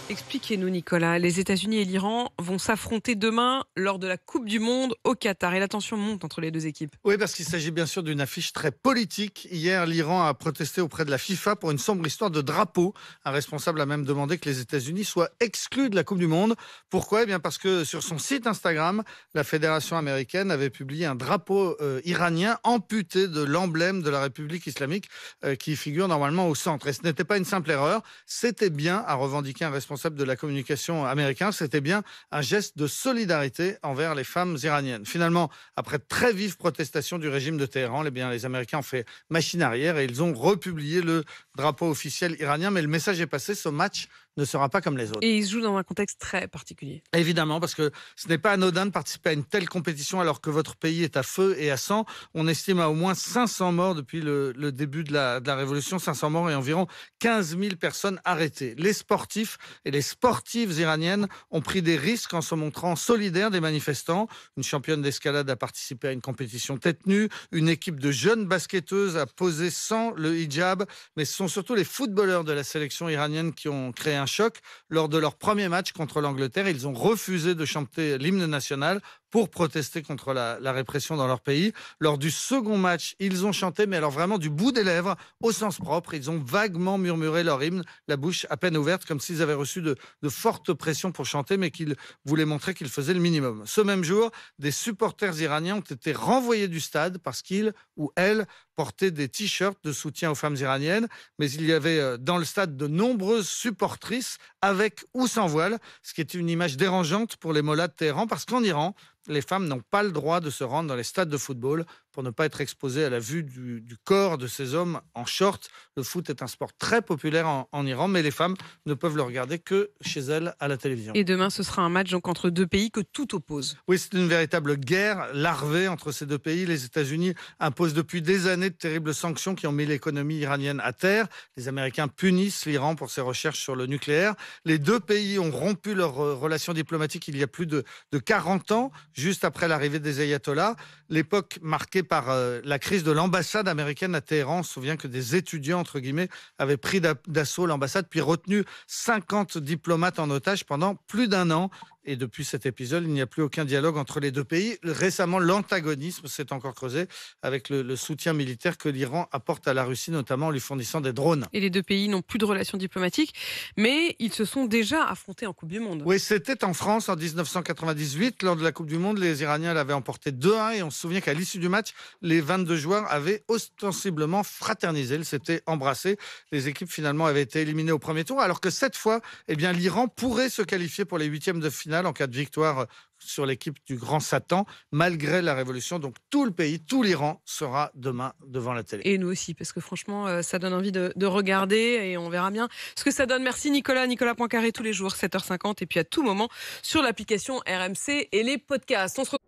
Expliquez-nous, Nicolas. Les États-Unis et l'Iran vont s'affronter demain lors de la Coupe du Monde au Qatar. Et la tension monte entre les deux équipes. Oui, parce qu'il s'agit bien sûr d'une affiche très politique. Hier, l'Iran a protesté auprès de la FIFA pour une sombre histoire de drapeau. Un responsable a même demandé que les États-Unis soient exclus de la Coupe du Monde. Pourquoi ? Eh bien parce que sur son site Instagram, la fédération américaine avait publié un drapeau iranien amputé de l'emblème de la République islamique qui figure normalement au centre. Et ce n'était pas une simple erreur, c'était bien, a revendiqué un responsable de la communication américain, c'était bien un geste de solidarité envers les femmes iraniennes. Finalement, après de très vives protestations du régime de Téhéran, les Américains ont fait machine arrière et ils ont republié le drapeau officiel iranien. Mais le message est passé, ce match ne sera pas comme les autres. Et ils se jouent dans un contexte très particulier. Évidemment, parce que ce n'est pas anodin de participer à une telle compétition alors que votre pays est à feu et à sang. On estime à au moins 500 morts depuis le début de la Révolution, 500 morts et environ 15 000 personnes arrêtées. Les sportifs et les sportives iraniennes ont pris des risques en se montrant solidaires des manifestants. Une championne d'escalade a participé à une compétition tête nue. Une équipe de jeunes basketteuses a posé sans le hijab. Mais ce sont surtout les footballeurs de la sélection iranienne qui ont créé un choc. Lors de leur premier match contre l'Angleterre, ils ont refusé de chanter l'hymne national pour protester contre la répression dans leur pays. Lors du second match, ils ont chanté, mais alors vraiment du bout des lèvres, au sens propre. Ils ont vaguement murmuré leur hymne, la bouche à peine ouverte, comme s'ils avaient reçu de fortes pressions pour chanter, mais qu'ils voulaient montrer qu'ils faisaient le minimum. Ce même jour, des supporters iraniens ont été renvoyés du stade parce qu'ils ou elles portaient des t-shirts de soutien aux femmes iraniennes. Mais il y avait dans le stade de nombreuses supportrices, avec ou sans voile, ce qui est une image dérangeante pour les mollahs de Téhéran, parce qu'en Iran, les femmes n'ont pas le droit de se rendre dans les stades de football pour ne pas être exposées à la vue du corps de ces hommes en short. Le foot est un sport très populaire en Iran, mais les femmes ne peuvent le regarder que chez elles à la télévision. Et demain, ce sera un match donc entre deux pays que tout oppose. Oui, c'est une véritable guerre larvée entre ces deux pays. Les États-Unis imposent depuis des années de terribles sanctions qui ont mis l'économie iranienne à terre. Les Américains punissent l'Iran pour ses recherches sur le nucléaire. Les deux pays ont rompu leurs relations diplomatiques il y a plus de 40 ans, juste après l'arrivée des ayatollahs. L'époque marquée par la crise de l'ambassade américaine à Téhéran. On se souvient que des étudiants, entre guillemets, avaient pris d'assaut l'ambassade, puis retenu 50 diplomates en otage pendant plus d'1 an. Et depuis cet épisode, il n'y a plus aucun dialogue entre les deux pays. Récemment, l'antagonisme s'est encore creusé avec le soutien militaire que l'Iran apporte à la Russie, notamment en lui fournissant des drones. Et les deux pays n'ont plus de relations diplomatiques, mais ils se sont déjà affrontés en Coupe du Monde. Oui, c'était en France en 1998. Lors de la Coupe du Monde, les Iraniens l'avaient emporté 2-1 et on se souvient qu'à l'issue du match, les 22 joueurs avaient ostensiblement fraternisé, ils s'étaient embrassés. Les équipes finalement avaient été éliminées au premier tour, alors que cette fois, eh bien, l'Iran pourrait se qualifier pour les huitièmes de finale en cas de victoire sur l'équipe du Grand Satan, malgré la révolution. Donc tout le pays, tout l'Iran sera demain devant la télé. Et nous aussi, parce que franchement, ça donne envie de regarder et on verra bien ce que ça donne. Merci Nicolas, Nicolas Poincaré tous les jours, 7h50 et puis à tout moment sur l'application RMC et les podcasts. On se retrouve